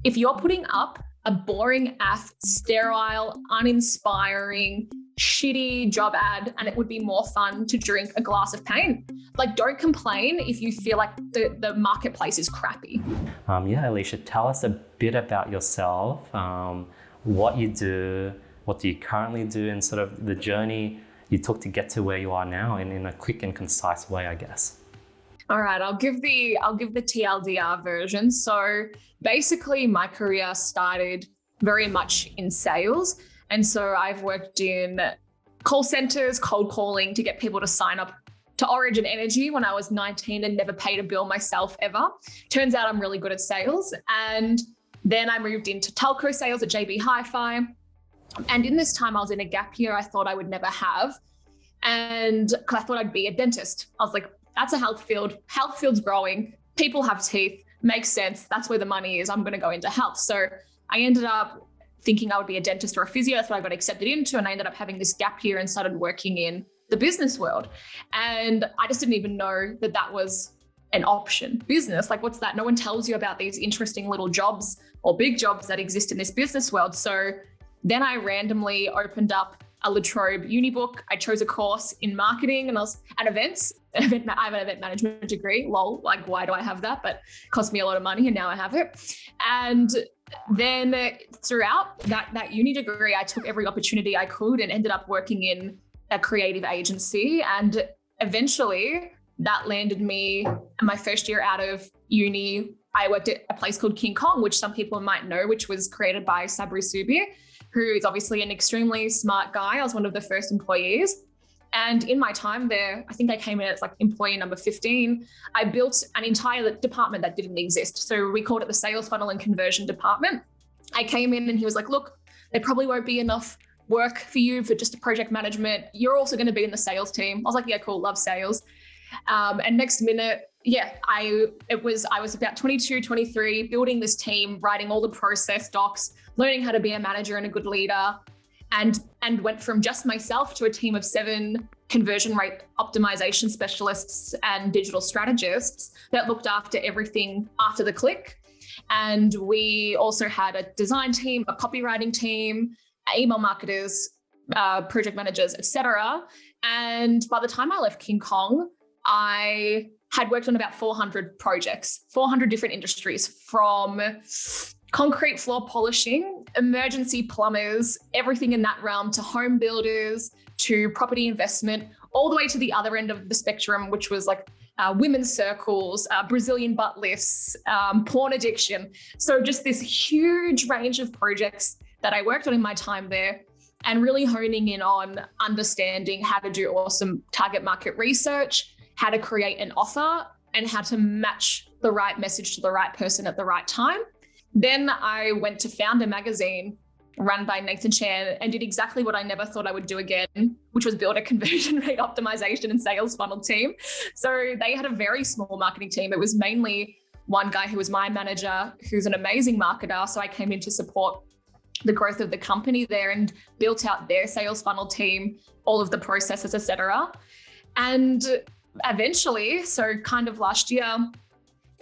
if you're putting up a boring ass, sterile, uninspiring, shitty job ad, and it would be more fun to drink a glass of paint. Like, don't complain if you feel like the marketplace is crappy. Yeah, Alisha, tell us a bit about yourself, what you do, what do you currently do, and sort of the journey you took to get to where you are now in a quick and concise way, I guess. All right, I'll give the TLDR version. So basically my career started very much in sales. And so I've worked in call centers, cold calling to get people to sign up to Origin Energy when I was 19 and never paid a bill myself ever. Turns out I'm really good at sales. And then I moved into telco sales at JB Hi-Fi. And in this time I was in a gap year I thought I would never have. And I thought I'd be a dentist. I was like, that's a health field. Health field's growing. People have teeth. Makes sense. That's where the money is. I'm going to go into health. So I ended up thinking I would be a dentist or a physio. That's what I got accepted into. And I ended up having this gap year and started working in the business world. And I just didn't even know that that was an option. Business, like what's that? No one tells you about these interesting little jobs or big jobs that exist in this business world. So then I randomly opened up a La Trobe uni book. I chose a course in marketing and events. I have an event management degree. Lol, like why do I have that? But it cost me a lot of money and now I have it. And then throughout that uni degree, I took every opportunity I could and ended up working in a creative agency. And eventually that landed me in my first year out of uni. I worked at a place called KingKong, which some people might know, which was created by Sabri Subi, who is obviously an extremely smart guy. I was one of the first employees. And in my time there, I think I came in as like employee number 15. I built an entire department that didn't exist. So we called it the sales funnel and conversion department. I came in and he was like, look, there probably won't be enough work for you for just a project management. You're also going to be in the sales team. I was like, yeah, cool, love sales. And next minute, I was about 22, 23, building this team, writing all the process docs, learning how to be a manager and a good leader, and went from just myself to a team of 7 conversion rate optimization specialists and digital strategists that looked after everything after the click. And we also had a design team, a copywriting team, email marketers, project managers, etc. And by the time I left KingKong, I had worked on about 400 projects, 400 different industries, from concrete floor polishing, emergency plumbers, everything in that realm, to home builders, to property investment, all the way to the other end of the spectrum, which was like women's circles, Brazilian butt lifts, porn addiction. So just this huge range of projects that I worked on in my time there, and really honing in on understanding how to do awesome target market research, how to create an offer, and how to match the right message to the right person at the right time. Then I went to Foundr magazine, run by Nathan Chan, and did exactly what I never thought I would do again, which was build a conversion rate optimization and sales funnel team. So they had a very small marketing team. It was mainly one guy who was my manager, who's an amazing marketer. So I came in to support the growth of the company there and built out their sales funnel team, all of the processes, etc. And eventually, so kind of last year,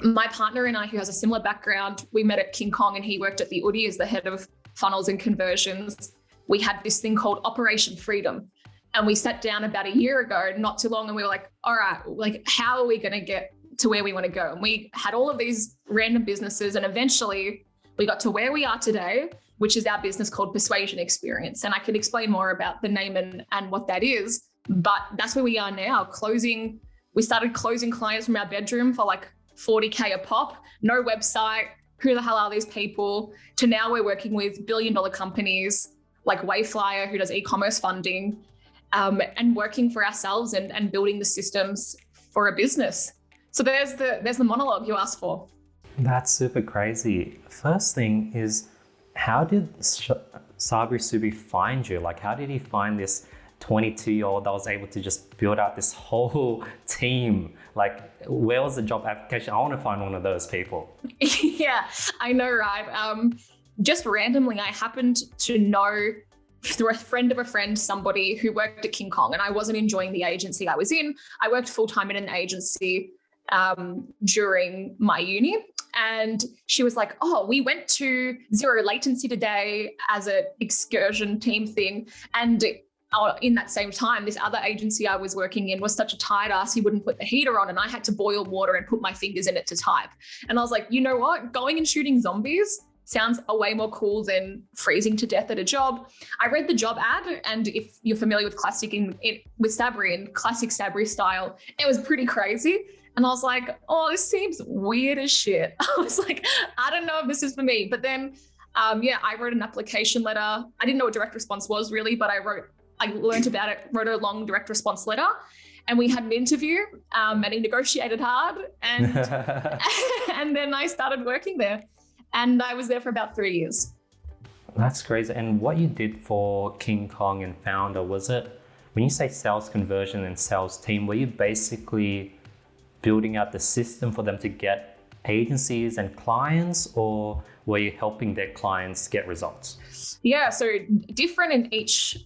my partner and I, who has a similar background, we met at KingKong and he worked at the UDI as the head of funnels and conversions. We had this thing called Operation Freedom. And we sat down about a year ago, not too long, and we were like, all right, like, how are we going to get to where we want to go? And we had all of these random businesses, and eventually we got to where we are today, which is our business called Persuasion Experience. And I can explain more about the name and what that is, but that's where we are now. We started closing clients from our bedroom for like $40K a pop, no website, who the hell are these people, to now we're working with billion-dollar companies like Wayflyer, who does e-commerce funding, and working for ourselves and building the systems for a business. So there's the monologue you asked for. That's super crazy. First thing is, how did Sabri Subi find you? Like, how did he find this 22-year-old that was able to just build out this whole team? Like, where was the job application? I want to find one of those people. Yeah, I know, right? Just randomly, I happened to know through a friend of a friend, somebody who worked at KingKong, and I wasn't enjoying the agency I was in. I worked full-time in an agency during my uni. And she was like, oh, we went to zero latency today as an excursion team thing. And in that same time, this other agency I was working in was such a tight ass, he wouldn't put the heater on and I had to boil water and put my fingers in it to type. And I was like, you know what? Going and shooting zombies sounds a way more cool than freezing to death at a job. I read the job ad, and if you're familiar with with Sabri and classic Sabri style, it was pretty crazy. And I was like, oh, this seems weird as shit. I was like, I don't know if this is for me. But then, I wrote an application letter. I didn't know what direct response was really, but I learned about it, wrote a long direct response letter, and we had an interview, and he negotiated hard, and and then I started working there, and I was there for about 3 years. That's crazy. And what you did for KingKong and Foundr, was it, when you say sales conversion and sales team, were you basically building out the system for them to get agencies and clients, or were you helping their clients get results? Yeah, so different in each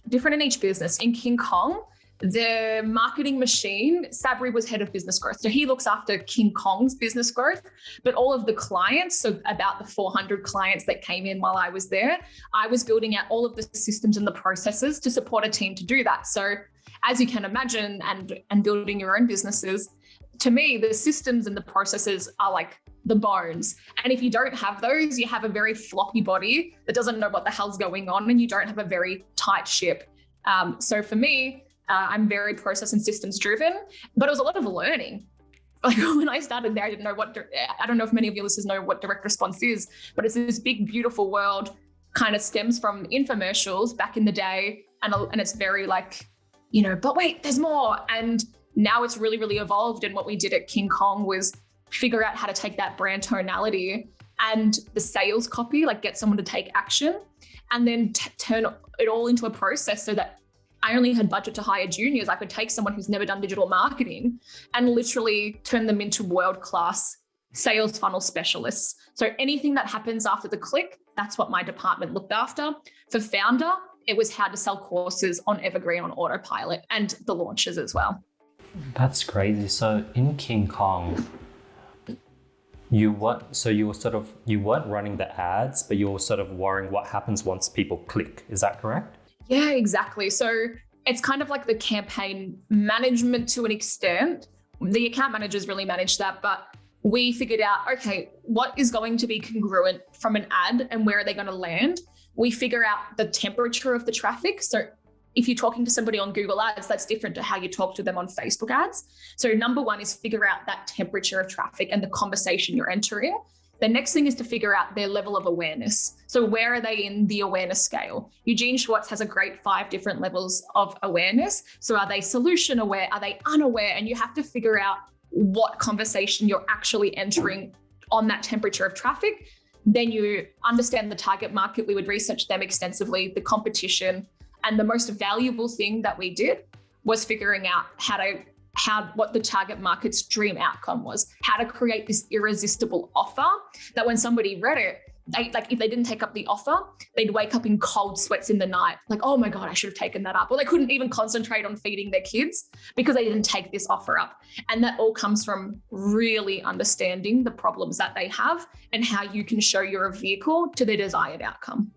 business. In KingKong, the marketing machine, Sabri was head of business growth. So he looks after KingKong's business growth, but all of the clients, so about the 400 clients that came in while I was there, I was building out all of the systems and the processes to support a team to do that. So as you can imagine, and building your own businesses, to me, the systems and the processes are like the bones. And if you don't have those, you have a very floppy body that doesn't know what the hell's going on, and you don't have a very tight ship. So for me, I'm very process and systems driven, but it was a lot of learning. Like when I started there, I didn't know I don't know if many of your listeners know what direct response is, but it's this big, beautiful world, kind of stems from infomercials back in the day. And it's very like, but wait, there's more. And now it's really, really evolved. And what we did at KingKong was figure out how to take that brand tonality and the sales copy, like get someone to take action, and then turn it all into a process so that I only had budget to hire juniors. I could take someone who's never done digital marketing and literally turn them into world-class sales funnel specialists. So anything that happens after the click, that's what my department looked after. For Foundr, it was how to sell courses on Evergreen on autopilot and the launches as well. That's crazy. So in KingKong, you weren't running the ads, but you were sort of worrying what happens once people click. Is that correct? Yeah, exactly. So it's kind of like the campaign management to an extent. The account managers really manage that, but we figured out, okay, what is going to be congruent from an ad and where are they going to land? We figure out the temperature of the traffic. So if you're talking to somebody on Google Ads, that's different to how you talk to them on Facebook ads. So number one is figure out that temperature of traffic and the conversation you're entering. The next thing is to figure out their level of awareness. So where are they in the awareness scale? Eugene Schwartz has a great 5 different levels of awareness. So are they solution aware? Are they unaware? And you have to figure out what conversation you're actually entering on that temperature of traffic. Then you understand the target market. We would research them extensively, the competition. And the most valuable thing that we did was figuring out what the target market's dream outcome was, how to create this irresistible offer that when somebody read it, if they didn't take up the offer, they'd wake up in cold sweats in the night, like, oh my God, I should have taken that up. Or they couldn't even concentrate on feeding their kids because they didn't take this offer up. And that all comes from really understanding the problems that they have and how you can show you're a vehicle to their desired outcome.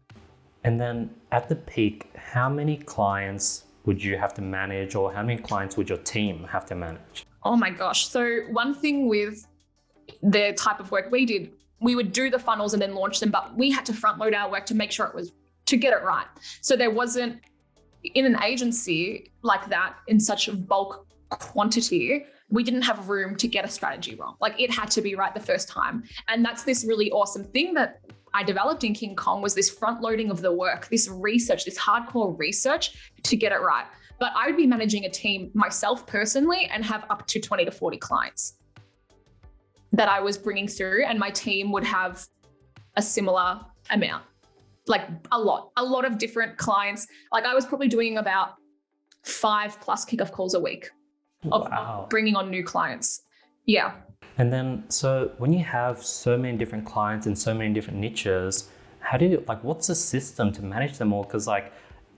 And then at the peak, how many clients would you have to manage, or how many clients would your team have to manage? Oh my gosh. So one thing with the type of work we did, we would do the funnels and then launch them, but we had to front load our work to make sure to get it right. So there wasn't, in an agency like that, in such a bulk quantity, we didn't have room to get a strategy wrong. Like it had to be right the first time. And that's this really awesome thing that I developed in KingKong, was this front loading of the work, this research, this hardcore research to get it right. But I would be managing a team myself personally and have up to 20 to 40 clients that I was bringing through, and my team would have a similar amount, like a lot of different clients. Like I was probably doing about 5+ kickoff calls a week of bringing on new clients. Yeah. And then, so when you have so many different clients in so many different niches, how do you, what's the system to manage them all? Because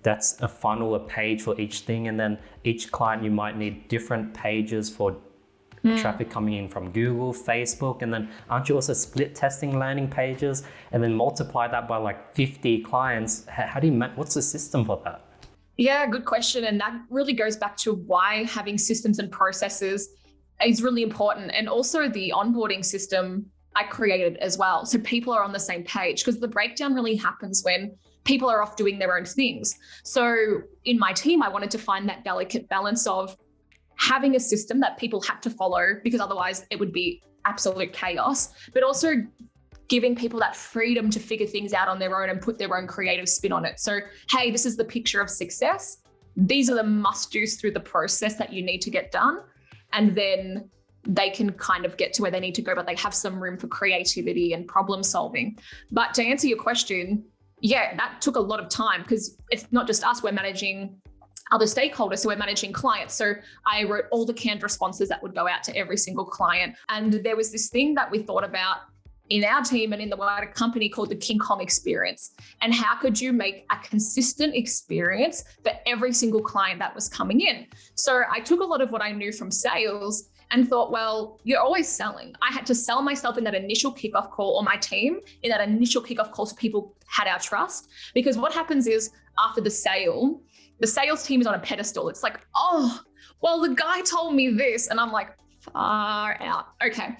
that's a funnel, a page for each thing. And then each client, you might need different pages for traffic coming in from Google, Facebook, and then aren't you also split testing landing pages and then multiply that by like 50 clients? How do you what's the system for that? Yeah, good question. And that really goes back to why having systems and processes is really important. And also the onboarding system I created as well. So people are on the same page, because the breakdown really happens when people are off doing their own things. So in my team, I wanted to find that delicate balance of having a system that people had to follow, because otherwise it would be absolute chaos, but also giving people that freedom to figure things out on their own and put their own creative spin on it. So, hey, this is the picture of success. These are the must-dos through the process that you need to get done. And then they can kind of get to where they need to go, but they have some room for creativity and problem solving. But to answer your question, yeah, that took a lot of time, because it's not just us, we're managing other stakeholders. So we're managing clients. So I wrote all the canned responses that would go out to every single client. And there was this thing that we thought about in our team and in the wider company called the KingKong Experience. And how could you make a consistent experience for every single client that was coming in? So I took a lot of what I knew from sales and thought, well, you're always selling. I had to sell myself in that initial kickoff call, or my team in that initial kickoff call, so people had our trust. Because what happens is after the sales team is on a pedestal. It's like, oh, well, the guy told me this. And I'm like, far out. Okay.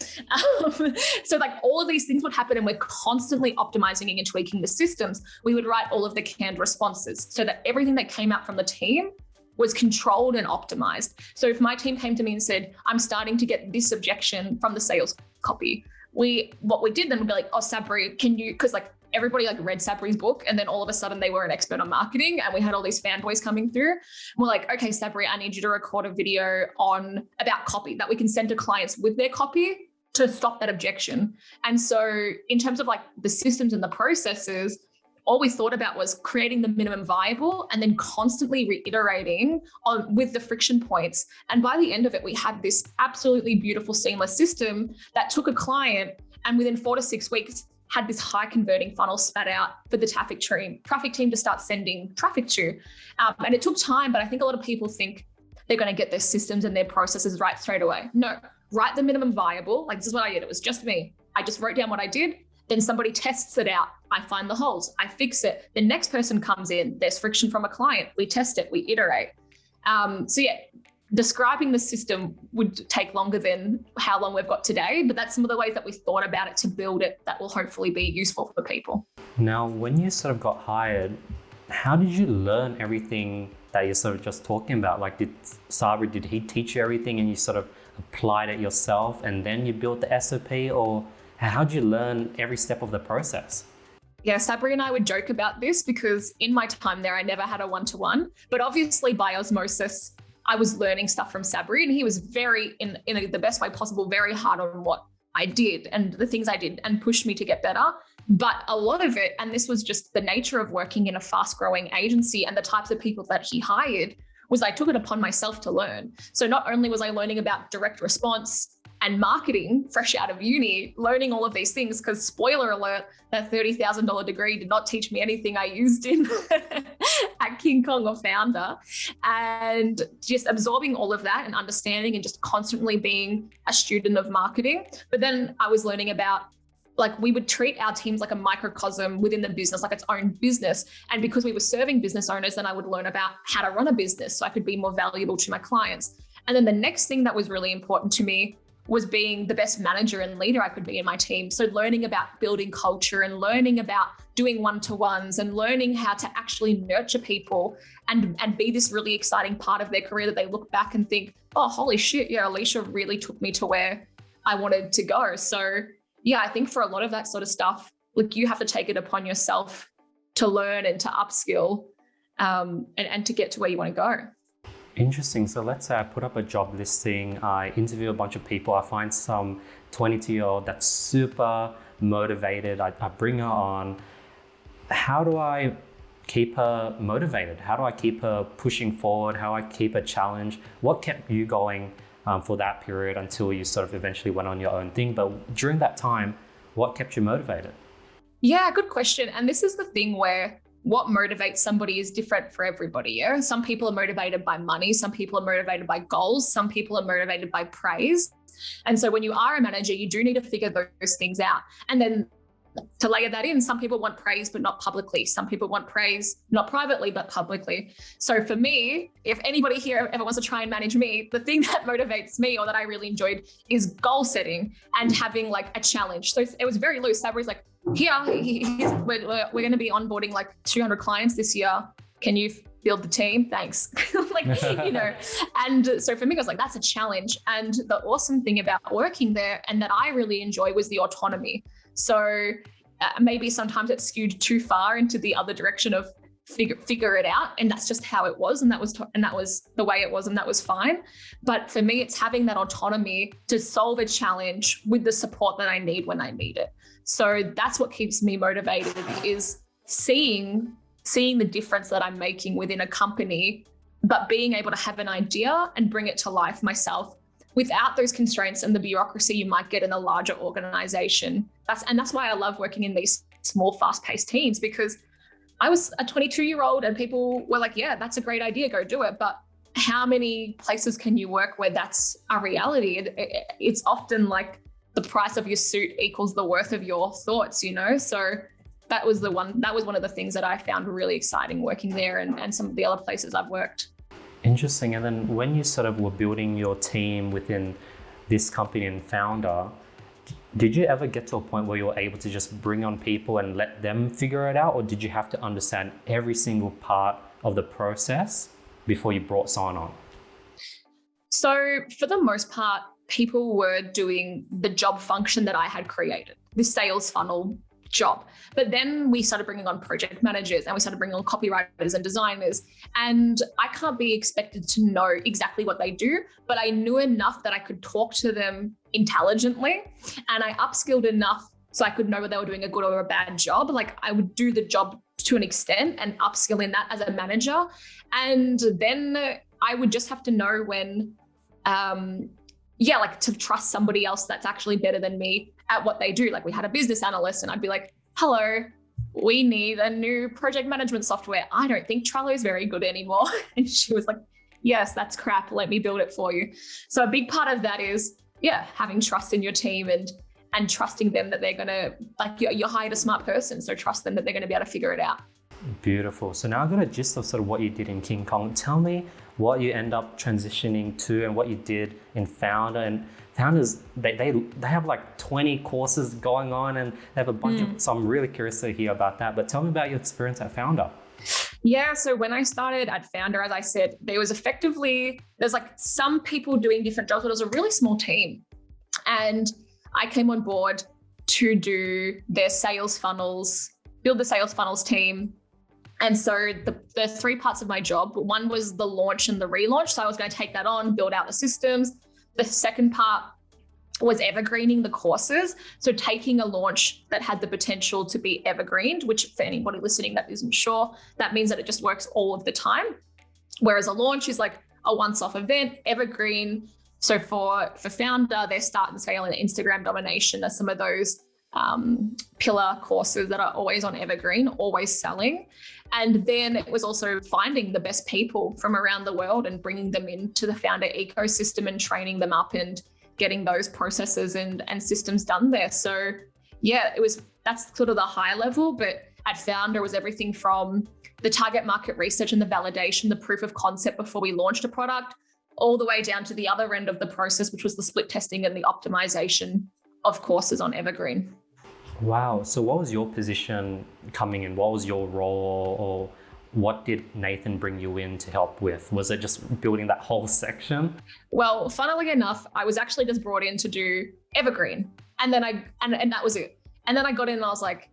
So like all of these things would happen, and we're constantly optimizing and tweaking the systems. We would write all of the canned responses so that everything that came out from the team was controlled and optimized. So if my team came to me and said, I'm starting to get this objection from the sales copy, what we did then would be like, oh, Sabri, can you, because like everybody like read Sabri's book, and then all of a sudden they were an expert on marketing, and we had all these fanboys coming through. We're like, okay, Sabri, I need you to record a video about copy that we can send to clients with their copy to stop that objection. And so in terms of like the systems and the processes, all we thought about was creating the minimum viable and then constantly reiterating with the friction points. And by the end of it, we had this absolutely beautiful, seamless system that took a client, and within 4 to 6 weeks, had this high converting funnel spat out for the traffic team to start sending traffic to. And it took time, but I think a lot of people think they're going to get their systems and their processes right straight away. No, write the minimum viable. Like, this is what I did. It was just me. I just wrote down what I did. Then somebody tests it out. I find the holes. I fix it. The next person comes in. There's friction from a client. We test it. We iterate. So yeah, describing the system would take longer than how long we've got today, but that's some of the ways that we thought about it to build it that will hopefully be useful for people. Now, when you sort of got hired, how did you learn everything that you're sort of just talking about? Like, did he teach you everything and you sort of applied it yourself and then you built the SOP, or how did you learn every step of the process? Yeah, Sabri and I would joke about this, because in my time there, I never had a one-to-one, but obviously by osmosis, I was learning stuff from Sabri, and he was very, in the best way possible, very hard on what I did and the things I did, and pushed me to get better. But a lot of it, and this was just the nature of working in a fast-growing agency and the types of people that he hired, was I took it upon myself to learn. So not only was I learning about direct response and marketing fresh out of uni, learning all of these things, because spoiler alert, that $30,000 degree did not teach me anything I used in at KingKong or Foundr. And just absorbing all of that and understanding and just constantly being a student of marketing. But then I was learning about, like, we would treat our teams like a microcosm within the business, like its own business. And because we were serving business owners, then I would learn about how to run a business so I could be more valuable to my clients. And then the next thing that was really important to me was being the best manager and leader I could be in my team. So learning about building culture and learning about doing one-to-ones and learning how to actually nurture people and be this really exciting part of their career that they look back and think, oh, holy shit, yeah, Alisha really took me to where I wanted to go. So yeah, I think for a lot of that sort of stuff, like, you have to take it upon yourself to learn and to upskill and to get to where you want to go. Interesting. So let's say I put up a job listing, I interview a bunch of people, I find some 22-year-old that's super motivated, I bring her on. How do I keep her motivated? How do I keep her pushing forward? How do I keep her challenged? What kept you going for that period until you sort of eventually went on your own thing? But during that time, what kept you motivated? Yeah, good question. And this is the thing where what motivates somebody is different for everybody. Yeah. Some people are motivated by money. Some people are motivated by goals. Some people are motivated by praise. And so when you are a manager, you do need to figure those things out. And then to layer that in, some people want praise, but not publicly. Some people want praise, not privately, but publicly. So for me, if anybody here ever wants to try and manage me, the thing that motivates me or that I really enjoyed is goal setting and having like a challenge. So it was very loose. Everybody's like, we're going to be onboarding like 200 clients this year. Can you build the team? Thanks. And so for me, I was like, that's a challenge. And the awesome thing about working there and that I really enjoy was the autonomy. So maybe sometimes it's skewed too far into the other direction of figure it out. And that's just how it was. And that was the way it was. And that was fine. But for me, it's having that autonomy to solve a challenge with the support that I need when I need it. So that's what keeps me motivated, is seeing the difference that I'm making within a company, but being able to have an idea and bring it to life myself without those constraints and the bureaucracy you might get in a larger organization. That's why I love working in these small, fast-paced teams, because I was a 22-year-old and people were like, yeah, that's a great idea, go do it. But how many places can you work where that's a reality? It's often like the price of your suit equals the worth of your thoughts, So that was one of the things that I found really exciting working there and some of the other places I've worked. Interesting. And then when you sort of were building your team within this company and Foundr, did you ever get to a point where you were able to just bring on people and let them figure it out? Or did you have to understand every single part of the process before you brought someone on? So for the most part, people were doing the job function that I had created, the sales funnel job. But then we started bringing on project managers and we started bringing on copywriters and designers. And I can't be expected to know exactly what they do, but I knew enough that I could talk to them intelligently, and I upskilled enough so I could know whether they were doing a good or a bad job. Like I would do the job to an extent and upskill in that as a manager. And then I would just have to know when, to trust somebody else that's actually better than me at what they do. Like we had a business analyst and I'd be like, hello, we need a new project management software. I don't think Trello is very good anymore. And she was like, yes, that's crap. Let me build it for you. So a big part of that is, having trust in your team and trusting them that they're going to, like you hired a smart person. So trust them that they're going to be able to figure it out. Beautiful. So now I've got a gist of sort of what you did in KingKong. Tell me what you end up transitioning to and what you did in Foundr. And Founders, they have like 20 courses going on and they have a bunch of, so I'm really curious to hear about that. But tell me about your experience at Foundr. Yeah, so when I started at Foundr, as I said, there's like some people doing different jobs, but it was a really small team. And I came on board to do their sales funnels, build the sales funnels team. And so the three parts of my job, one was the launch and the relaunch. So I was going to take that on, build out the systems. The second part was evergreening the courses. So taking a launch that had the potential to be evergreened, which for anybody listening that isn't sure, that means that it just works all of the time. Whereas a launch is like a once-off event, evergreen. So for Foundr, their start and scale and Instagram domination are some of those pillar courses that are always on evergreen, always selling. And then it was also finding the best people from around the world and bringing them into the Foundr ecosystem and training them up and getting those processes and systems done there. So that's sort of the high level, but at Foundr was everything from the target market research and the validation, the proof of concept before we launched a product, all the way down to the other end of the process, which was the split testing and the optimization of courses on evergreen. Wow. So what was your position coming in? What was your role, or what did Nathan bring you in to help with? Was it just building that whole section? Well, funnily enough, I was actually just brought in to do evergreen. And then and that was it. And then I got in and I was like,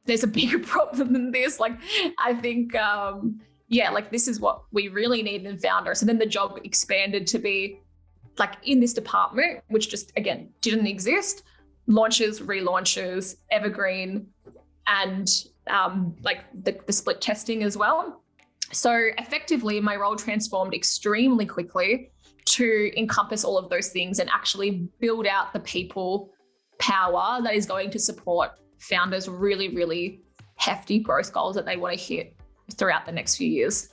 there's a bigger problem than this. Like, I think, this is what we really need in Foundr. So then the job expanded to be like in this department, which just, again, didn't exist. Launches, relaunches, evergreen, and the split testing as well. So effectively, my role transformed extremely quickly to encompass all of those things and actually build out the people power that is going to support Foundr's really, really hefty growth goals that they want to hit throughout the next few years.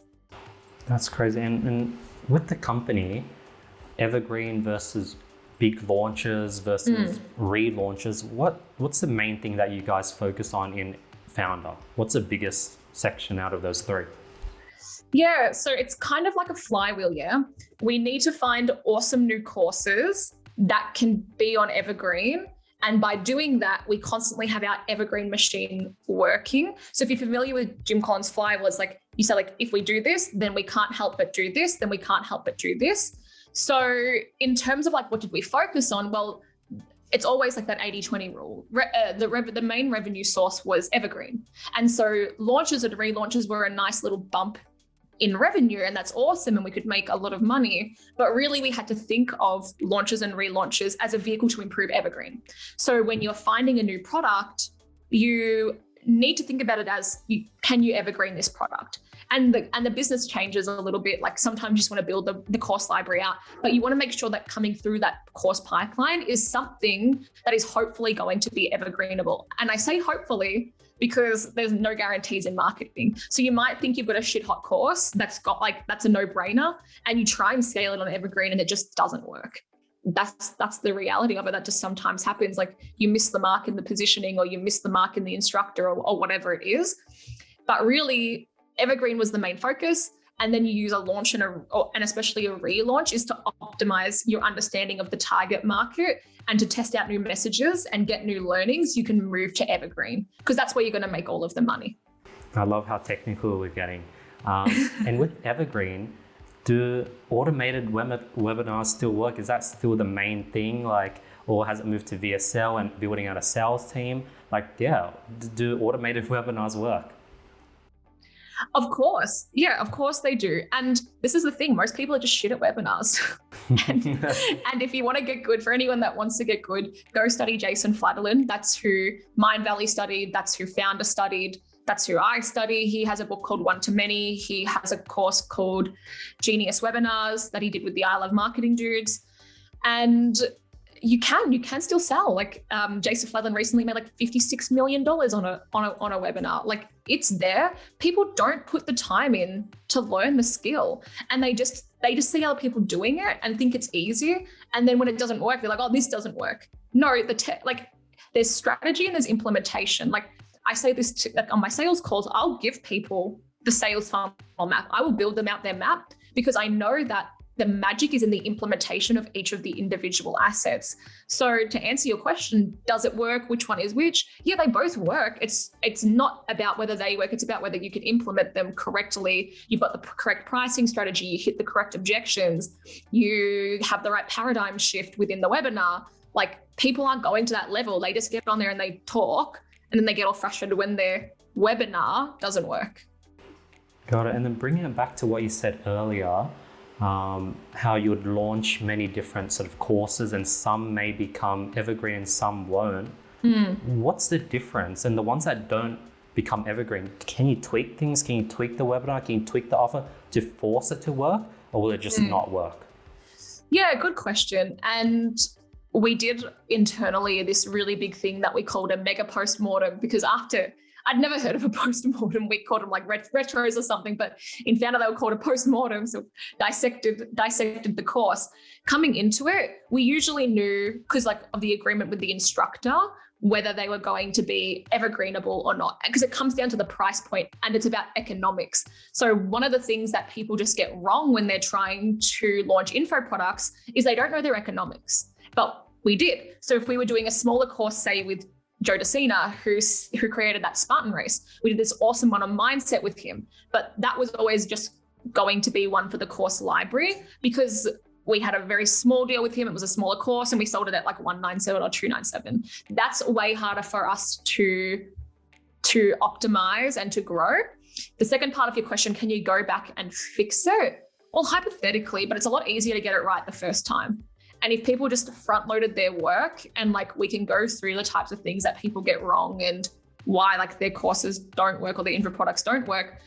That's crazy. And with the company, evergreen versus big launches versus relaunches, what's the main thing that you guys focus on in Foundr? What's the biggest section out of those three? Yeah, so it's kind of like a flywheel, yeah? We need to find awesome new courses that can be on evergreen. And by doing that, we constantly have our evergreen machine working. So if you're familiar with Jim Collins' flywheel, it's like, you say like, if we do this, then we can't help but do this, then we can't help but do this. So in terms of like, what did we focus on? Well, it's always like that 80-20 rule. The main revenue source was evergreen. And so launches and relaunches were a nice little bump in revenue, and that's awesome, and we could make a lot of money. But really we had to think of launches and relaunches as a vehicle to improve evergreen. So when you're finding a new product, you need to think about it as, can you evergreen this product? And the business changes a little bit. Like sometimes you just want to build the course library out, but you want to make sure that coming through that course pipeline is something that is hopefully going to be evergreenable. And I say hopefully because there's no guarantees in marketing. So you might think you've got a shit hot course that's a no-brainer, and you try and scale it on evergreen and it just doesn't work. That's the reality of it. That just sometimes happens. Like you miss the mark in the positioning, or you miss the mark in the instructor, or whatever it is. But really, evergreen was the main focus. And then you use a launch and especially a relaunch is to optimize your understanding of the target market and to test out new messages and get new learnings. You can move to evergreen because that's where you're going to make all of the money. I love how technical we're getting. And with evergreen, do automated webinars still work? Is that still the main thing? Or has it moved to VSL and building out a sales team? Do automated webinars work? Of course. Yeah, of course they do. And this is the thing, most people are just shit at webinars. and if you want to get good, for anyone that wants to get good, go study Jason Fladderlin. That's who Mind Valley studied. That's who Foundr studied. That's who I study. He has a book called One to Many. He has a course called Genius Webinars that he did with the I Love Marketing dudes. And you can still sell. Jason Fladlin recently made $56 million on a webinar. It's there. People don't put the time in to learn the skill, and they just see other people doing it and think it's easy. And then when it doesn't work, they're like, oh, this doesn't work. No, there's strategy and there's implementation. I say this on my sales calls, I'll give people the sales funnel map. I will build them out their map because I know that the magic is in the implementation of each of the individual assets. So to answer your question, does it work? Which one is which? Yeah, they both work. It's not about whether they work. It's about whether you can implement them correctly. You've got the correct pricing strategy. You hit the correct objections. You have the right paradigm shift within the webinar. People aren't going to that level. They just get on there and they talk, and then they get all frustrated when their webinar doesn't work. Got it. And then bringing it back to what you said earlier, how you would launch many different sort of courses and some may become evergreen and some won't. What's the difference? And the ones that don't become evergreen, can you tweak things? Can you tweak the webinar? Can you tweak the offer to force it to work, or will it just not work? Yeah, good question. And we did internally this really big thing that we called a mega post-mortem, because I'd never heard of a post-mortem. We called them retros or something, but in Foundr they were called a post-mortem. So dissected the course. Coming into it, we usually knew, because of the agreement with the instructor, whether they were going to be evergreenable or not, because it comes down to the price point and it's about economics. So one of the things that people just get wrong when they're trying to launch info products is they don't know their economics, but we did. So if we were doing a smaller course, say with Joe DeCina, who created that Spartan race, we did this awesome one on mindset with him, but that was always just going to be one for the course library because we had a very small deal with him. It was a smaller course and we sold it at $197 or $297. That's way harder for us to optimize and to grow. The second part of your question, can you go back and fix it? Well, hypothetically, but it's a lot easier to get it right the first time. And if people just front loaded their work and we can go through the types of things that people get wrong and why their courses don't work or their info products don't work.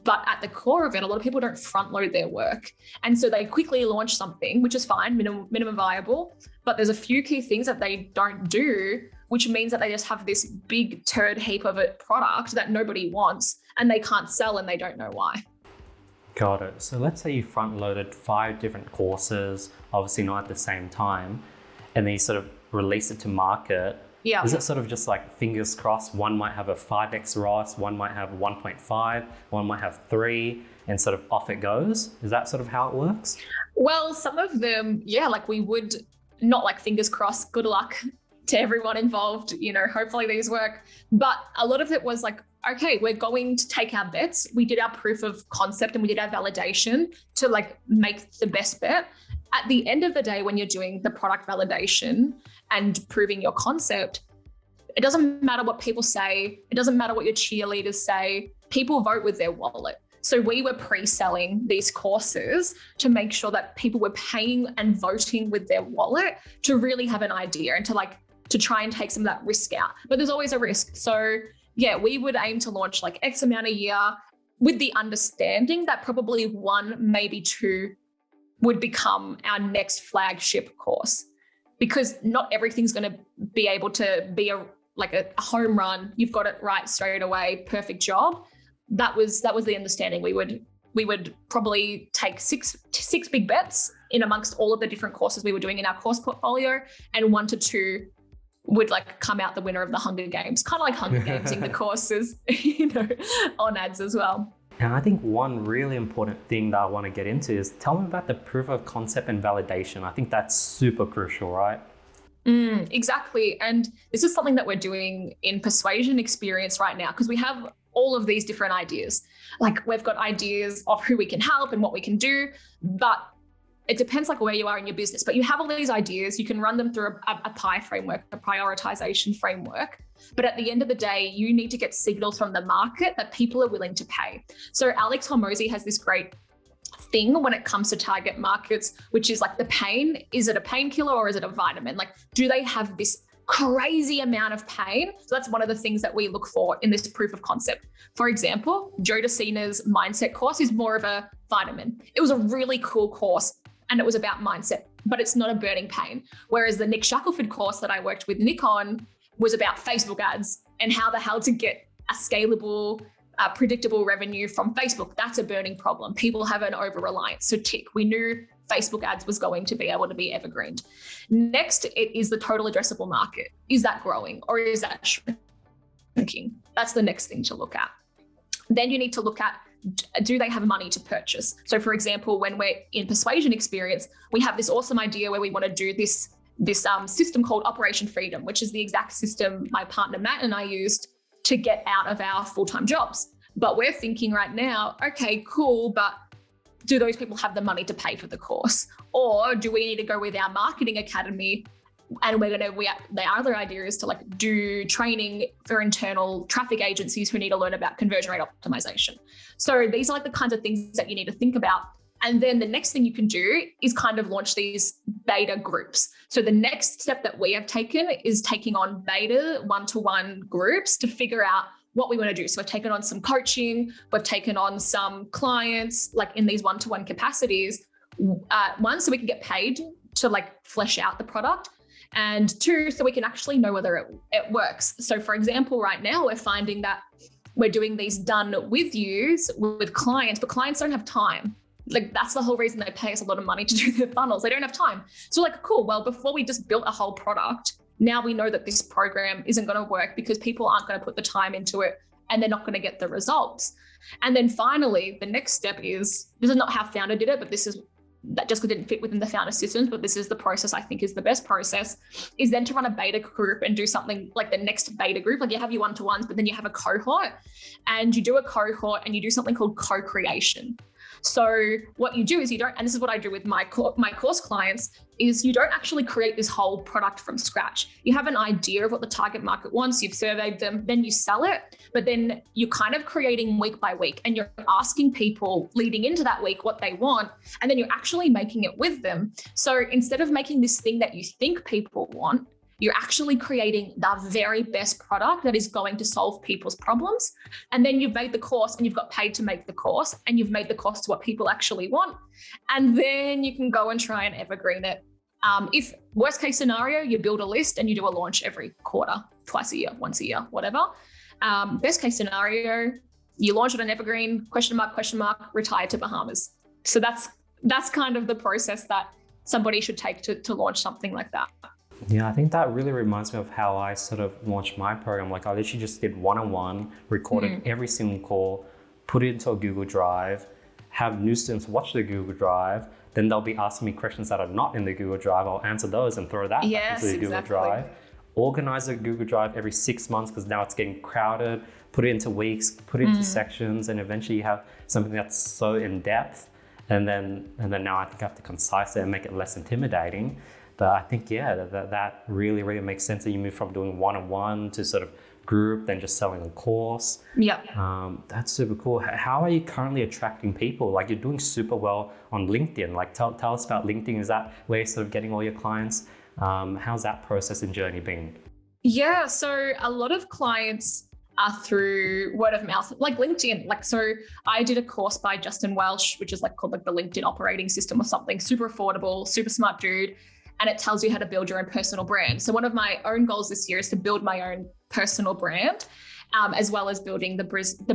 But at the core of it, a lot of people don't front load their work. And so they quickly launch something, which is fine, minimum viable. But there's a few key things that they don't do which means that they just have this big turd heap of a product that nobody wants and they can't sell and they don't know why. Got it. So let's say you front loaded 5 different courses, obviously not at the same time, and then you sort of release it to market. Yeah. Is it sort of just like fingers crossed, one might have a 5x ROAS, one might have 1.5, one might have 3, and sort of off it goes? Is that sort of how it works? Well, some of them, yeah, like we would not like fingers crossed, good luck to everyone involved, hopefully these work. But a lot of it was like, okay, we're going to take our bets. We did our proof of concept and we did our validation to like make the best bet. At the end of the day, when you're doing the product validation and proving your concept, it doesn't matter what people say. It doesn't matter what your cheerleaders say. People vote with their wallet. So we were pre-selling these courses to make sure that people were paying and voting with their wallet to really have an idea and to try and take some of that risk out. But there's always a risk. So yeah, we would aim to launch like X amount a year with the understanding that probably 1, maybe 2 would become our next flagship course, because not everything's going to be able to be a home run. You've got it right straight away. Perfect job. That was the understanding. We would probably take six big bets in amongst all of the different courses we were doing in our course portfolio, and 1 to 2 would like come out the winner of the Hunger Games, kind of like Hunger Games in the courses, on ads as well. And I think one really important thing that I want to get into is tell me about the proof of concept and validation. I think that's super crucial, right? Exactly. And this is something that we're doing in Persuasion Experience right now, because we have all of these different ideas. Like we've got ideas of who we can help and what we can do, but it depends like where you are in your business. But you have all these ideas, you can run them through a PI framework, a prioritization framework. But at the end of the day, you need to get signals from the market that people are willing to pay. So Alex Hormozy has this great thing when it comes to target markets, which is like the pain. Is it a painkiller or is it a vitamin? Like, do they have this crazy amount of pain? So that's one of the things that we look for in this proof of concept. For example, Joe DeCina's mindset course is more of a vitamin. It was a really cool course and it was about mindset, but it's not a burning pain. Whereas the Nick Shackelford course that I worked with Nick on was about Facebook ads and how the hell to get a scalable, predictable revenue from Facebook. That's a burning problem. People have an over-reliance. So tick, we knew Facebook ads was going to be able to be evergreened. Next, it is the total addressable market. Is that growing or is that shrinking? That's the next thing to look at. Then you need to look at, do they have money to purchase? So for example, when we're in Persuasion Experience, we have this awesome idea where we want to do this system called Operation Freedom, which is the exact system my partner Matt and I used to get out of our full-time jobs. But we're thinking right now, okay, cool, but do those people have the money to pay for the course? Or do we need to go with our marketing academy? And the other idea is to like do training for internal traffic agencies who need to learn about conversion rate optimization. So these are like the kinds of things that you need to think about. And then the next thing you can do is kind of launch these beta groups. So the next step that we have taken is taking on beta one-to-one groups to figure out what we want to do. So we've taken on some coaching, we've taken on some clients like in these one-to-one capacities. 1, so we can get paid to like flesh out the product. And 2, so we can actually know whether it works. So for example, right now we're finding that we're doing these done with yous with clients, but clients don't have time. Like that's the whole reason they pay us a lot of money to do the funnels. They don't have time. So like, cool, well, before we just built a whole product, now we know that this program isn't going to work because people aren't going to put the time into it and they're not going to get the results. And then finally, the next step is, this is not how Foundr did it, but that just didn't fit within the Foundr systems, but this is the process I think is the best process, is then to run a beta group and do something like the next beta group. Like you have your one-to-ones, but then you have a cohort and you do a cohort and you do something called co-creation. So what you do is and this is what I do with my course clients, is you don't actually create this whole product from scratch. You have an idea of what the target market wants, you've surveyed them, then you sell it, but then you're kind of creating week by week and you're asking people leading into that week what they want, and then you're actually making it with them. So instead of making this thing that you think people want, you're actually creating the very best product that is going to solve people's problems. And then you've made the course and you've got paid to make the course and you've made the course to what people actually want. And then you can go and try and evergreen it If worst case scenario, you build a list and you do a launch every quarter, twice a year, once a year, whatever. Best case scenario, you launch on an evergreen, question mark, retire to Bahamas. So that's kind of the process that somebody should take to launch something like that. Yeah, I think that really reminds me of how I sort of launched my program. Like I literally just did one-on-one, recorded every single call, put it into a Google Drive, have new students watch the Google Drive, then they'll be asking me questions that are not in the Google Drive. I'll answer those and throw that back into the Google Drive. Organize the Google Drive every 6 months because now it's getting crowded, put it into weeks, put it into sections, and eventually you have something that's so in depth. And then now I think I have to concise it and make it less intimidating. But I think, that really, really makes sense that you move from doing one-on-one to sort of group, then just selling a course. Yeah. That's super cool. How are you currently attracting people? Like you're doing super well on LinkedIn. Like tell us about LinkedIn. Is that where you're sort of getting all your clients? How's that process and journey been? Yeah, so a lot of clients are through word of mouth, like LinkedIn. So I did a course by Justin Welsh, which is called the LinkedIn operating system or something, super affordable, super smart dude. And it tells you how to build your own personal brand. So one of my own goals this year is to build my own personal brand, as well as building the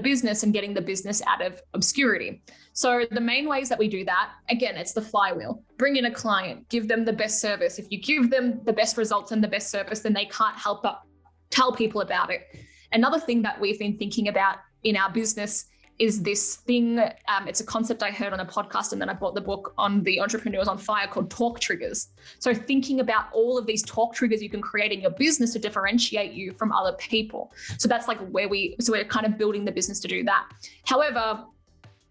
business and getting the business out of obscurity. So the main ways that we do that, again, it's the flywheel. Bring in a client, give them the best service. If you give them the best results and the best service, then they can't help but tell people about it. Another thing that we've been thinking about in our business is this thing, it's a concept I heard on a podcast, and then I bought the book on the Entrepreneurs on Fire called Talk Triggers. So thinking about all of these talk triggers you can create in your business to differentiate you from other people. So that's we're kind of building the business to do that. However,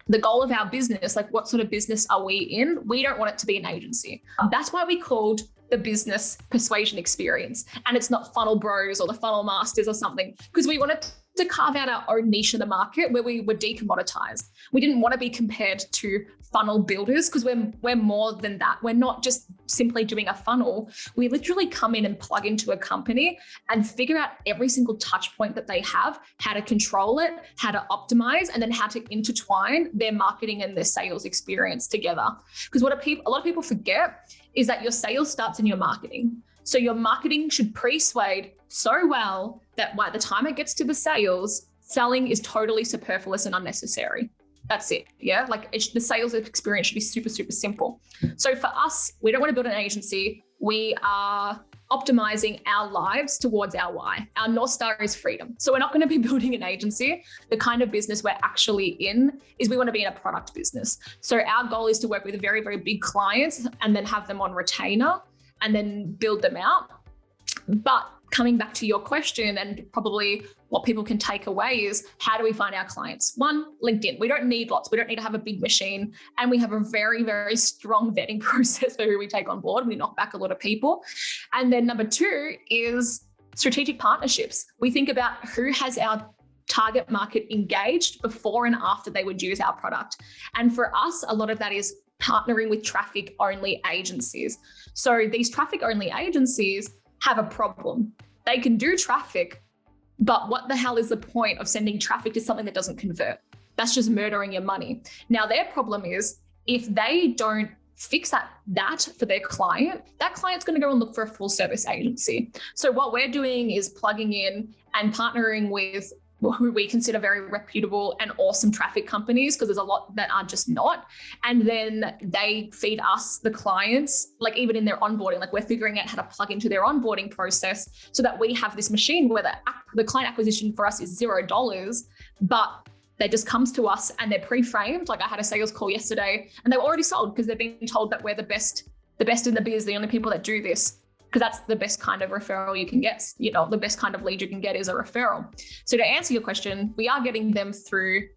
the goal of our business, what sort of business are we in? We don't want it to be an agency. That's why we called the business Persuasion Experience. And it's not Funnel Bros or the Funnel Masters or something, because we wanted to carve out our own niche in the market where we were decommoditized. We didn't want to be compared to funnel builders because we're more than that. We're not just simply doing a funnel. We literally come in and plug into a company and figure out every single touch point that they have, how to control it, how to optimize, and then how to intertwine their marketing and their sales experience together. Because what a lot of people forget is that your sales starts in your marketing. So your marketing should persuade so well that by the time it gets to the sales, selling is totally superfluous and unnecessary. That's it. Yeah. The sales experience should be super, super simple. So for us, we don't want to build an agency. We are optimizing our lives towards our why. Our North Star is freedom. So we're not going to be building an agency. The kind of business we're actually in is we want to be in a product business. So our goal is to work with very, very big clients and then have them on retainer and then build them out. But coming back to your question, and probably what people can take away is, how do we find our clients? One, LinkedIn. We don't need lots. We don't need to have a big machine. And we have a very, very strong vetting process for who we take on board. We knock back a lot of people. And then number two is strategic partnerships. We think about who has our target market engaged before and after they would use our product. And for us, a lot of that is partnering with traffic-only agencies. So these traffic-only agencies have a problem. They can do traffic, but what the hell is the point of sending traffic to something that doesn't convert? That's just murdering your money. Now, their problem is if they don't fix that for their client, that client's going to go and look for a full service agency. So what we're doing is plugging in and partnering with who we consider very reputable and awesome traffic companies, because there's a lot that are just not. And then they feed us the clients, even in their onboarding, we're figuring out how to plug into their onboarding process so that we have this machine where the client acquisition for us is $0, but that just comes to us and they're pre-framed. I had a sales call yesterday and they were already sold because they're being told that we're the best in the biz, the only people that do this. Because that's the best kind of referral you can get. The best kind of lead you can get is a referral. So to answer your question, we are getting them through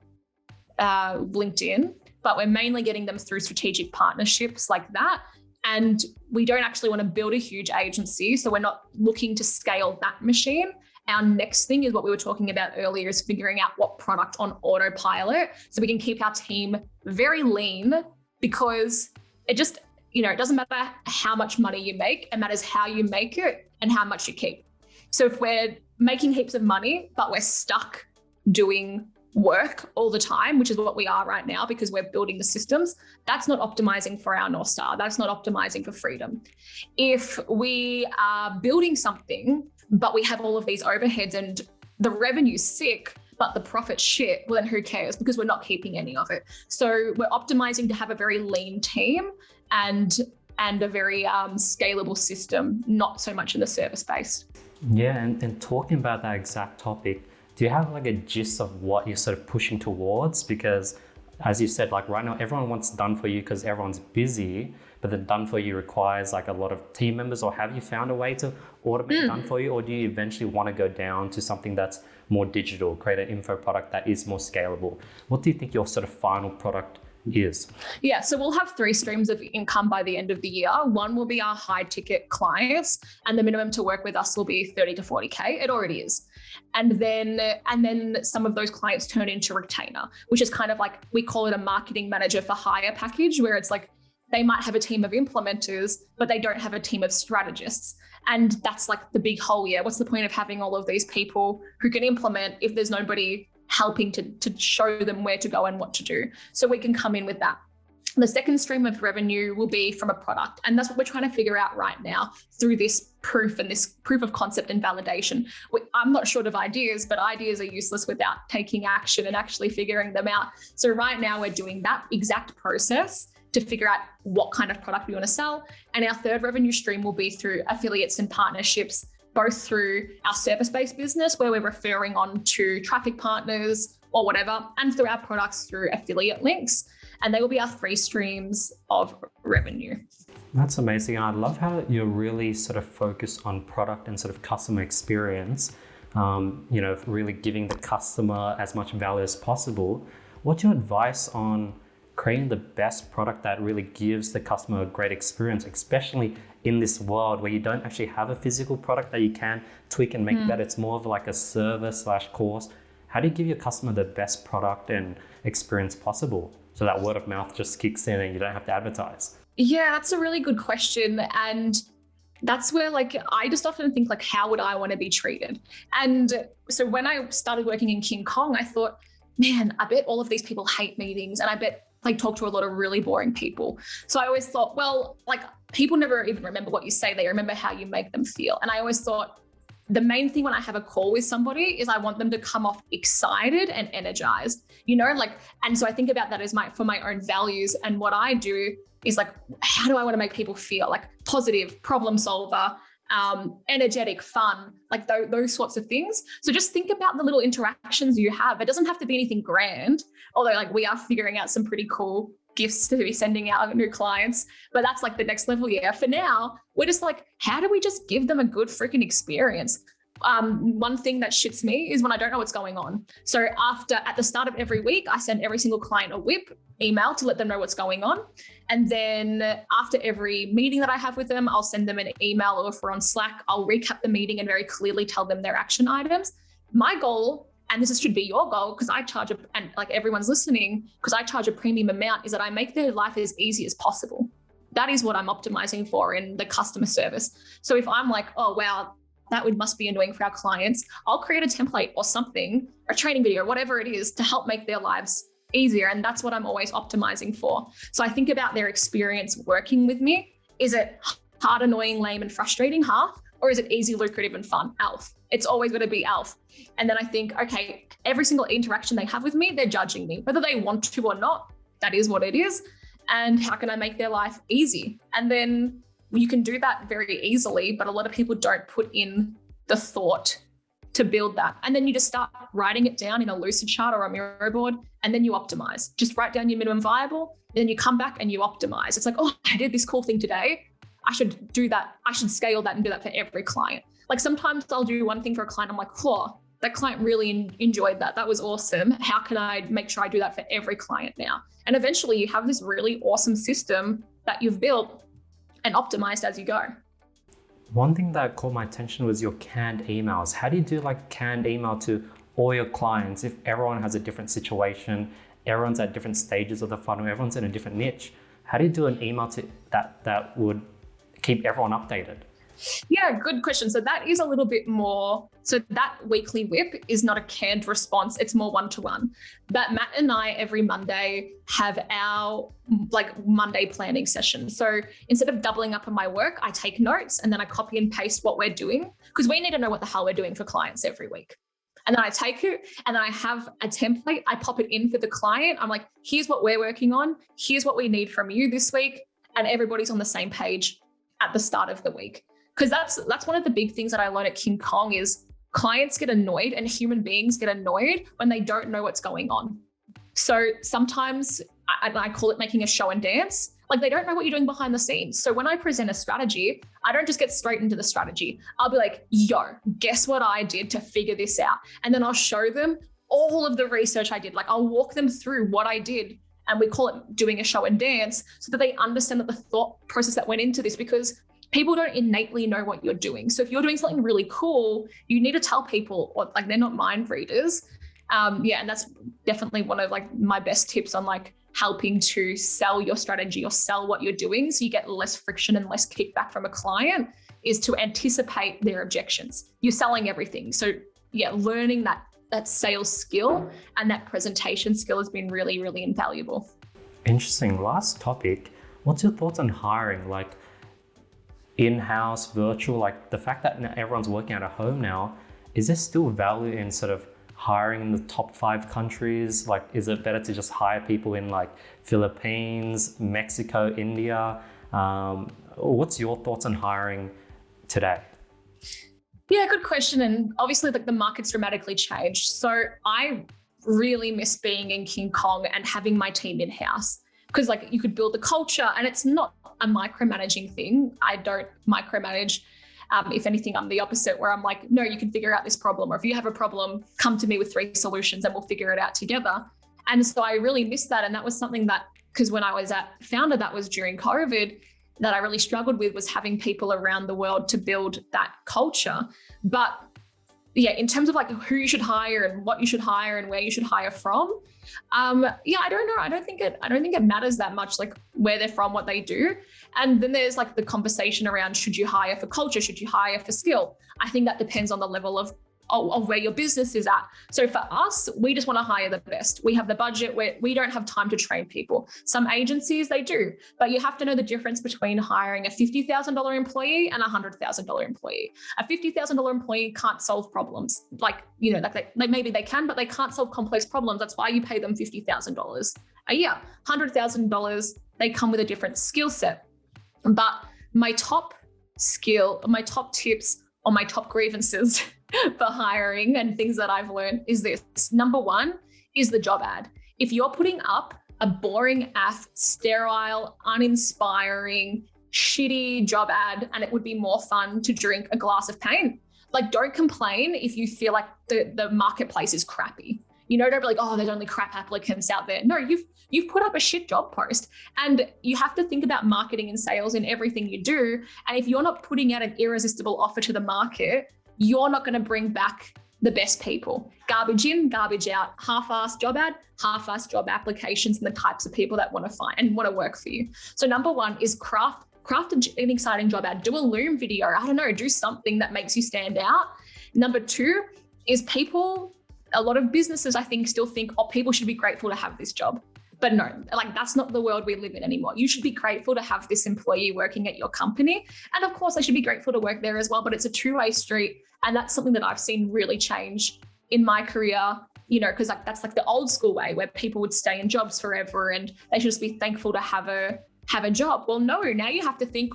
LinkedIn, but we're mainly getting them through strategic partnerships like that. And we don't actually want to build a huge agency. So we're not looking to scale that machine. Our next thing is what we were talking about earlier, is figuring out what product on autopilot so we can keep our team very lean, because it doesn't matter how much money you make. It matters how you make it and how much you keep. So if we're making heaps of money, but we're stuck doing work all the time, which is what we are right now because we're building the systems, that's not optimizing for our North Star. That's not optimizing for freedom. If we are building something, but we have all of these overheads and the revenue's sick, but the profit's shit, well, then who cares? Because we're not keeping any of it. So we're optimizing to have a very lean team and a very scalable system, not so much in the service-based. Yeah, and talking about that exact topic, do you have like a gist of what you're sort of pushing towards? Because as you said, like right now, everyone wants done for you because everyone's busy, but the done for you requires like a lot of team members. Or have you found a way to automate done for you? Or do you eventually want to go down to something that's more digital, create an info product that is more scalable? What do you think your sort of final product is? Yeah, so we'll have 3 streams of income by the end of the year. One will be our high ticket clients, and the minimum to work with us will be 30 to 40K. It already is. And then some of those clients turn into retainer, which is kind of like, we call it a marketing manager for hire package, where it's like they might have a team of implementers, but they don't have a team of strategists. And that's like the big hole here. What's the point of having all of these people who can implement if there's nobody helping to show them where to go and what to do? So we can come in with that. The second stream of revenue will be from a product. And that's what we're trying to figure out right now through this proof of concept and validation. I'm not short of ideas, but ideas are useless without taking action and actually figuring them out. So right now we're doing that exact process to figure out what kind of product we want to sell. And our third revenue stream will be through affiliates and partnerships, both through our service-based business where we're referring on to traffic partners or whatever, and through our products through affiliate links. And they will be our 3 streams of revenue. That's amazing. I love how you're really sort of focused on product and sort of customer experience, really giving the customer as much value as possible. What's your advice on creating the best product that really gives the customer a great experience, especially in this world where you don't actually have a physical product that you can tweak and make better? It's more of like a service/course. How do you give your customer the best product and experience possible so that word of mouth just kicks in and you don't have to advertise? Yeah, that's a really good question. And that's where I just often think how would I want to be treated? And so when I started working in KingKong, I thought, man, I bet all of these people hate meetings, and I bet talk to a lot of really boring people. So I always thought, well, people never even remember what you say, they remember how you make them feel. And I always thought the main thing when I have a call with somebody is I want them to come off excited and energized, and so I think about that as for my own values. And what I do is how do I want to make people feel? Positive, problem solver, energetic, fun, those sorts of things. So just think about the little interactions you have. It doesn't have to be anything grand, although we are figuring out some pretty cool gifts to be sending out new clients, but that's the next level. Yeah. For now, we're just how do we just give them a good freaking experience? One thing that shits me is when I don't know what's going on. So at the start of every week, I send every single client a whip email to let them know what's going on. And then after every meeting that I have with them, I'll send them an email, or if we're on Slack, I'll recap the meeting and very clearly tell them their action items. My goal, and this should be your goal, because I charge everyone's listening, because I charge a premium amount, is that I make their life as easy as possible. That is what I'm optimizing for in the customer service. So if I'm oh, wow, that must be annoying for our clients, I'll create a template or something, or a training video, whatever it is, to help make their lives easier. And that's what I'm always optimizing for. So I think about their experience working with me. Is it hard, annoying, lame, and frustrating? Half. Or is it easy, lucrative, and fun? Alf. It's always going to be alf. And then I think, okay, every single interaction they have with me, they're judging me. Whether they want to or not, that is what it is. And how can I make their life easy? And then you can do that very easily, but a lot of people don't put in the thought to build that. And then you just start writing it down in a Lucid chart or a Miro board, and then you optimize. Just write down your minimum viable, and then you come back and you optimize. It's oh, I did this cool thing today. I should do that. I should scale that and do that for every client. Sometimes I'll do one thing for a client. I'm oh, that client really enjoyed that. That was awesome. How can I make sure I do that for every client now? And eventually you have this really awesome system that you've built and optimized as you go. One thing that caught my attention was your canned emails. How do you do canned email to all your clients if everyone has a different situation, everyone's at different stages of the funnel, everyone's in a different niche? How do you do an email to that would keep everyone updated? Yeah, good question. So that is a little bit more, so that weekly whip is not a canned response. It's more one-to-one. That Matt and I every Monday have our Monday planning session. So instead of doubling up on my work, I take notes and then I copy and paste what we're doing, because we need to know what the hell we're doing for clients every week. And then I take it and then I have a template. I pop it in for the client. I'm like, here's what we're working on. Here's what we need from you this week. And everybody's on the same page at the start of the week. Because that's one of the big things that I learned at KingKong is clients get annoyed and human beings get annoyed when they don't know what's going on. So sometimes I call it making a show and dance. Like they don't know what you're doing behind the scenes. So when I present a strategy, I don't just get straight into the strategy. I'll be like, yo, guess what I did to figure this out? And then I'll show them all of the research I did. Like I'll walk them through what I did. And we call it doing a show and dance so that they understand that the thought process that went into this, because people don't innately know what you're doing. So if you're doing something really cool, you need to tell people, or like they're not mind readers. And that's definitely one of like my best tips on like helping to sell your strategy or sell what you're doing so you get less friction and less kickback from a client, is to anticipate their objections. You're selling everything. So yeah, learning that sales skill and that presentation skill has been really, really invaluable. Interesting. Last topic. What's your thoughts on hiring? Like in-house, virtual, like the fact that everyone's working out of home now, is there still value in sort of hiring in the top 5 countries? Like, is it better to just hire people in like Philippines, Mexico, India? What's your thoughts on hiring today? Yeah, good question. And obviously like the market's dramatically changed. So I really miss being in KingKong and having my team in-house, because like you could build the culture and it's not a micromanaging thing. I don't micromanage. If anything, I'm the opposite, where I'm like, no, you can figure out this problem. Or if you have a problem, come to me with 3 solutions and we'll figure it out together. And so I really missed that. And that was something that, because when I was at Foundr, that was during COVID, that I really struggled with, was having people around the world to build that culture. But yeah, in terms of like who you should hire and what you should hire and where you should hire from, I don't know. I don't think it matters that much, like where they're from, what they do. And then there's like the conversation around, should you hire for culture? Should you hire for skill? I think that depends on the level of where your business is at. So for us, we just want to hire the best. We have the budget where we don't have time to train people. Some agencies, they do, but you have to know the difference between hiring a $50,000 employee and a $100,000 employee. A $50,000 employee can't solve problems. Like, you know, like maybe they can, but they can't solve complex problems. That's why you pay them $50,000 a year. $100,000, they come with a different skill set. But my top tips or my top grievances for hiring and things that I've learned is this. Number 1 is the job ad. If you're putting up a boring, sterile, uninspiring, shitty job ad, and it would be more fun to drink a glass of paint, like don't complain if you feel like the marketplace is crappy. You know, don't be like, oh, there's only crap applicants out there. No, you've put up a shit job post, and you have to think about marketing and sales in everything you do. And if you're not putting out an irresistible offer to the market, you're not going to bring back the best people. Garbage in, garbage out, half-assed job ad, half-assed job applications, and the types of people that want to find and want to work for you. So number 1 is craft an exciting job ad. Do a Loom video. I don't know, do something that makes you stand out. Number 2 is a lot of businesses, I think, still think, oh, people should be grateful to have this job. But no, like that's not the world we live in anymore. You should be grateful to have this employee working at your company. And of course, they should be grateful to work there as well, but it's a two-way street. And that's something that I've seen really change in my career, you know, because like that's like the old school way where people would stay in jobs forever and they should just be thankful to have a job. Well, no, now you have to think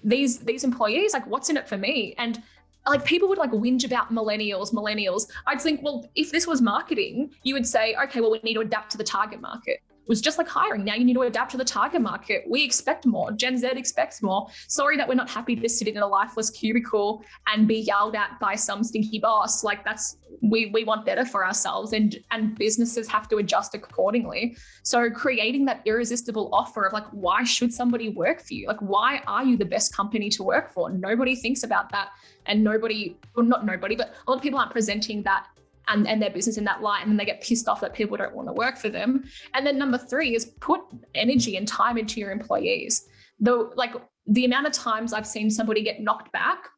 these employees, like what's in it for me? And like people would like whinge about millennials. I'd think, well, if this was marketing, you would say, okay, well, we need to adapt to the target market. It was just like hiring. Now you need to adapt to the target market. We expect more. Gen Z expects more. Sorry that we're not happy to sit in a lifeless cubicle and be yelled at by some stinky boss. Like we want better for ourselves, and businesses have to adjust accordingly. So creating that irresistible offer of like, why should somebody work for you? Like, why are you the best company to work for? Nobody thinks about that. And not nobody, but a lot of people aren't presenting that and their business in that light, and then they get pissed off that people don't want to work for them. And then number 3 is put energy and time into your employees. Though, like the amount of times I've seen somebody get knocked back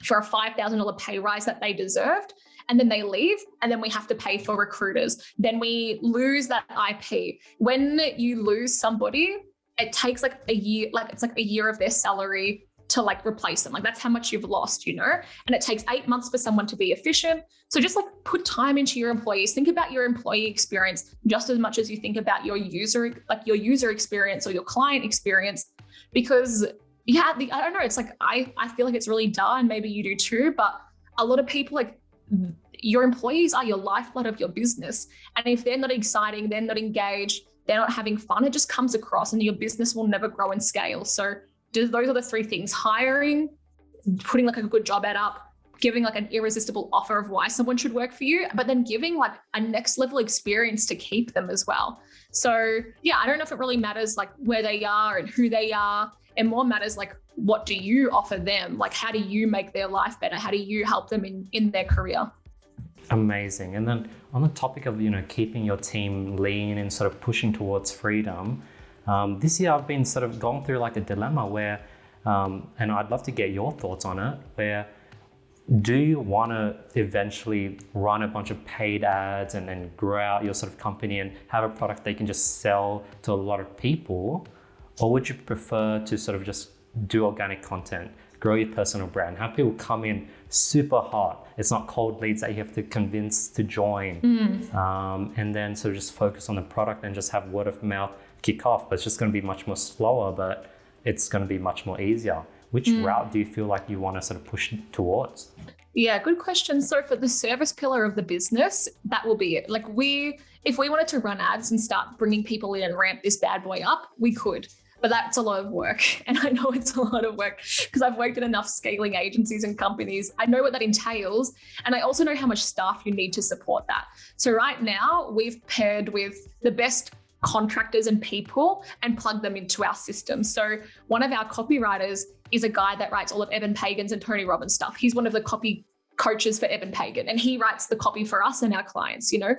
for a $5,000 pay rise that they deserved, and then they leave, and then we have to pay for recruiters. Then we lose that IP. When you lose somebody, it takes like a year, like it's like a year of their salary to like replace them. Like that's how much you've lost, you know? And it takes 8 months for someone to be efficient. So just like put time into your employees. Think about your employee experience just as much as you think about your user experience or your client experience. Because yeah, I don't know, it's like, I feel like it's really dull, and maybe you do too, but a lot of people, like, your employees are your lifeblood of your business. And if they're not exciting, they're not engaged, they're not having fun, it just comes across and your business will never grow and scale. So those are the three things: hiring, putting like a good job ad up, giving like an irresistible offer of why someone should work for you, but then giving like a next level experience to keep them as well. So yeah, I don't know if it really matters like where they are and who they are. It more matters like, what do you offer them? Like, how do you make their life better? How do you help them in their career? Amazing. And then on the topic of, you know, keeping your team lean and sort of pushing towards freedom, this year I've been sort of going through like a dilemma where, and I'd love to get your thoughts on it, where do you want to eventually run a bunch of paid ads and then grow out your sort of company and have a product that you can just sell to a lot of people? Or would you prefer to sort of just do organic content, grow your personal brand, have people come in super hot? It's not cold leads that you have to convince to join. And then sort of just focus on the product and just have word of mouth kick off. But it's just going to be much more slower, but it's going to be much more easier. Which route do you feel like you want to sort of push towards? Yeah, good question. So for the service pillar of the business, that will be it. Like if we wanted to run ads and start bringing people in and ramp this bad boy up, we could. But that's a lot of work. And I know it's a lot of work because I've worked in enough scaling agencies and companies. I know what that entails. And I also know how much staff you need to support that. So right now we've paired with the best contractors and people and plug them into our system. So one of our copywriters is a guy that writes all of Evan Pagan's and Tony Robbins stuff. He's one of the copy coaches for Evan Pagan, and he writes the copy for us and our clients. You know,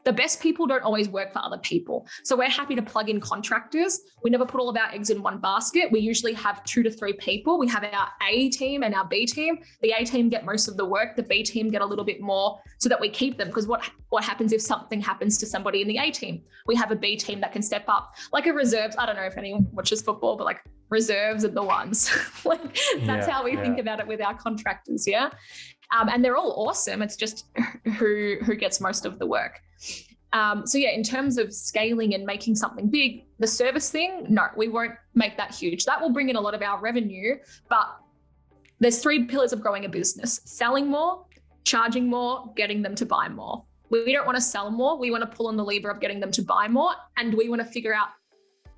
the best people don't always work for other people. So we're happy to plug in contractors. We never put all of our eggs in one basket. We usually have 2 to 3 people. We have our A team and our B team. The A team get most of the work. The B team get a little bit more so that we keep them. Because what happens if something happens to somebody in the A team? We have a B team that can step up. Like a reserves, I don't know if anyone watches football, but like reserves are the ones. Like that's how we think about it with our contractors, yeah? And they're all awesome. It's just who gets most of the work. So yeah, in terms of scaling and making something big, the service thing, no, we won't make that huge. That will bring in a lot of our revenue, but there's 3 pillars of growing a business: selling more, charging more, getting them to buy more. We don't want to sell more. We want to pull on the lever of getting them to buy more. And we want to figure out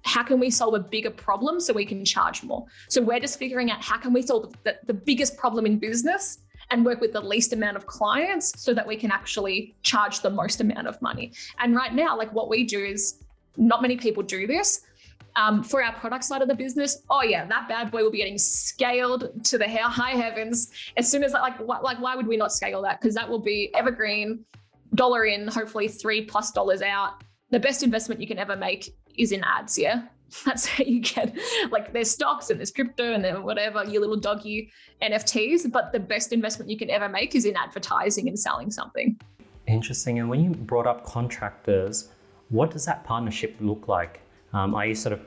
how can we solve a bigger problem so we can charge more. So we're just figuring out how can we solve the biggest problem in business and work with the least amount of clients so that we can actually charge the most amount of money. And right now, like what we do is, not many people do this. For our product side of the business, oh yeah, that bad boy will be getting scaled to the high heavens as soon as why would we not scale that? Because that will be evergreen, dollar in, hopefully $3+ out. The best investment you can ever make is in ads, yeah? That's how you get, like, there's stocks and there's crypto and then whatever, your little doggy NFTs, but the best investment you can ever make is in advertising and selling something. Interesting. And when you brought up contractors, what does that partnership look like? Are you sort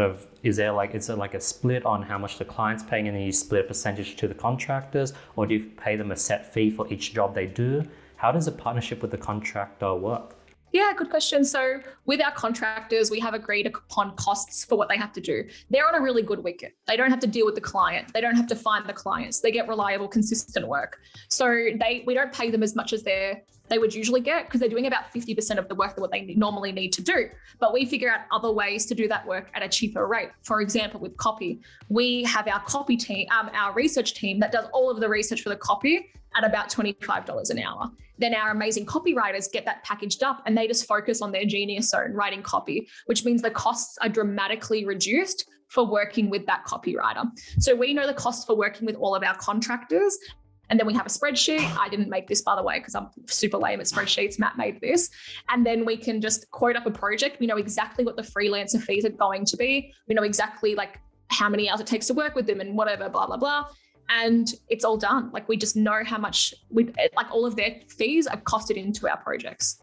of, is it like a split on how much the client's paying and then you split a percentage to the contractors, or do you pay them a set fee for each job they do? How does a partnership with the contractor work? Yeah, good question. So with our contractors, we have agreed upon costs for what they have to do. They're on a really good wicket. They don't have to deal with the client. They don't have to find the clients. They get reliable, consistent work. So we don't pay them as much as they would usually get because they're doing about 50% of the work that what they normally need to do. But we figure out other ways to do that work at a cheaper rate. For example, with copy, we have our copy team, our research team that does all of the research for the copy at about $25 an hour. Then our amazing copywriters get that packaged up and they just focus on their genius zone, writing copy, which means the costs are dramatically reduced for working with that copywriter. So we know the costs for working with all of our contractors. And then we have a spreadsheet. I didn't make this, by the way, because I'm super lame at spreadsheets. Matt made this. And then we can just quote up a project. We know exactly what the freelancer fees are going to be. We know exactly like how many hours it takes to work with them and whatever, blah, blah, blah. And it's all done. Like, we just know how much all of their fees are costed into our projects.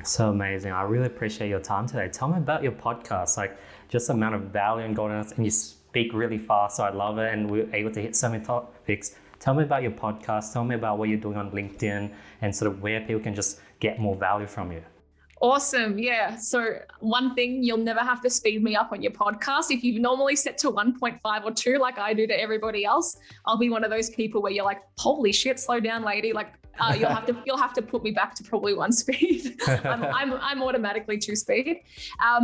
So amazing. I really appreciate your time today. Tell me about your podcast, like just the amount of value and golden, and you speak really fast. So I love it. And we're able to hit so many topics. Tell me about your podcast. Tell me about what you're doing on LinkedIn and sort of where people can just get more value from you. Awesome. Yeah. So one thing, you'll never have to speed me up on your podcast. If you've normally set to 1.5 or 2, like I do to everybody else, I'll be one of those people where you're like, holy shit, slow down, lady. Like you'll have to put me back to probably 1 speed. I'm automatically 2 speed.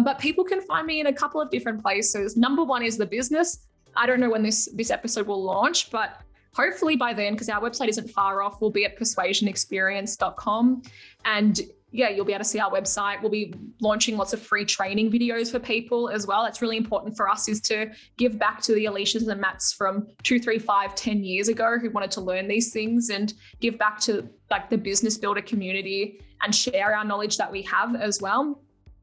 But people can find me in a couple of different places. Number one is the business. I don't know when this episode will launch, but hopefully by then, because our website isn't far off, we'll be at persuasionexperience.com. And yeah, you'll be able to see our website. We'll be launching lots of free training videos for people as well. That's really important for us, is to give back to the Alishas and Matts from 2, 3, 5, 10 years ago who wanted to learn these things, and give back to like the business builder community and share our knowledge that we have as well.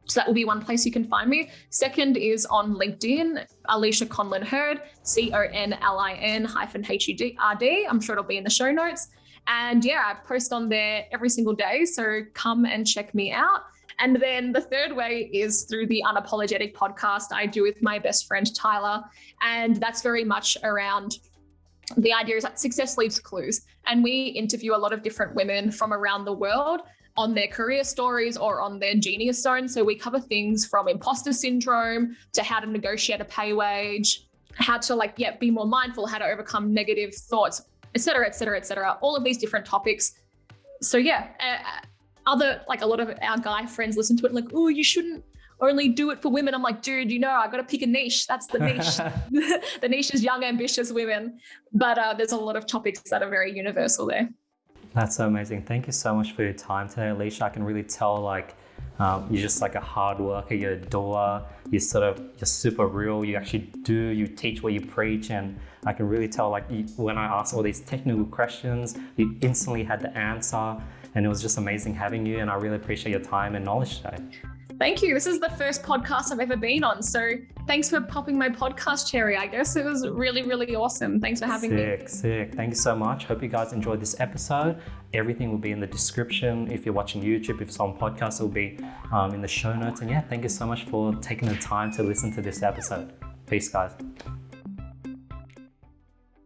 So that will be one place you can find me. Second is on LinkedIn, Alisha Conlin-Hurd, CONLIN-HURD. I'm sure it'll be in the show notes. And yeah, I post on there every single day. So come and check me out. And then the third way is through the Unapologetic Podcast I do with my best friend, Tyler. And that's very much around, the idea is that success leaves clues. And we interview a lot of different women from around the world on their career stories or on their genius zone. So we cover things from imposter syndrome to how to negotiate a pay wage, how to be more mindful, how to overcome negative thoughts, et cetera, et cetera, et cetera. All of these different topics. So yeah, a lot of our guy friends listen to it and like, oh, you shouldn't only do it for women. I'm like, dude, I got to pick a niche. That's the niche. The niche is young, ambitious women. But there's a lot of topics that are very universal there. That's so amazing. Thank you so much for your time today, Alisha. I can really tell you're just like a hard worker, you're a doer, you're super real, you teach what you preach. And I can really tell when I asked all these technical questions, you instantly had the answer, and it was just amazing having you. And I really appreciate your time and knowledge today. Thank you. This is the first podcast I've ever been on. So thanks for popping my podcast cherry. I guess it was really, really awesome. Thanks for having me. Sick. Thank you so much. Hope you guys enjoyed this episode. Everything will be in the description. If you're watching YouTube, if it's on podcast, it will be in the show notes. And yeah, thank you so much for taking the time to listen to this episode. Peace, guys.